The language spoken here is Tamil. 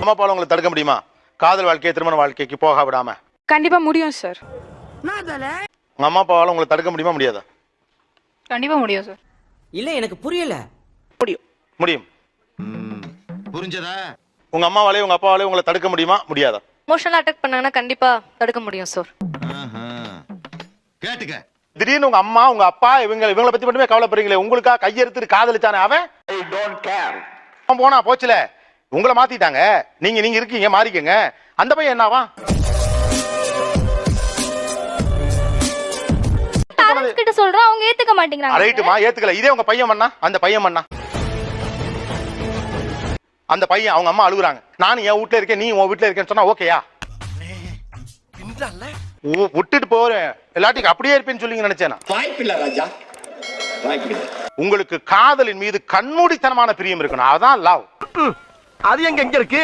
அம்மா அப்பாவால உங்களை தடுக்க முடியுமா? காதல் வாழ்க்கை, திருமண வாழ்க்கைக்கு போக விடாம. கண்டிப்பா முடியும் சார். உங்க அம்மா அப்பாவால உங்களை தடுக்க முடியுமா முடியாதா? கண்டிப்பா முடியும் சார். இல்ல எனக்கு புரியல. முடியும். புரிஞ்சதா? உங்க அம்மாவாலே உங்க அப்பாவாலே உங்களை தடுக்க முடியுமா முடியாதா? எமோஷனலா அட்டாக் பண்ணாங்கன்னா கண்டிப்பா தடுக்க முடியும் சார். கேட்டுக்க. திடீர்னு உங்க அம்மா உங்க அப்பா இவங்களை பத்தி மட்டுமே கவலைப்படுறீங்களே, உங்களுக்கா கையெடுத்து காதலிச்சானே அவன் போனா போச்சுல, உங்களை மாத்திட்டாங்க. நீங்க இருக்கீங்க, மாறிக்கங்க. அந்த பையன் என்னவா? கிட்ட சொல்றோம், அவங்க ஏத்துக்க மாட்டேங்கிறாங்க. ரைட்டுமா, ஏத்துக்கல. இதே உங்க பையன் பண்ணா, அந்த பையன் பண்ணா, அந்த பையன் அவங்க அம்மா அழுகுறாங்க, நானும் என் வீட்டுல இருக்கேன், நீ உன் வீட்டுல இருக்கேன்னு சொன்னா ஓகேயா? விட்டுட்டு போறேன் எல்லாத்தையும் அப்படியே இருப்பேன்னு சொல்லி நினைச்சேன். வாய்ப்பில்லை ராஜா, வாய்ப்பில்லை. உங்களுக்கு காதலின் மீது கண்மூடித்தனமான பிரியம் இருக்கணும், அதான் லவ். அது எங்க இருக்கு?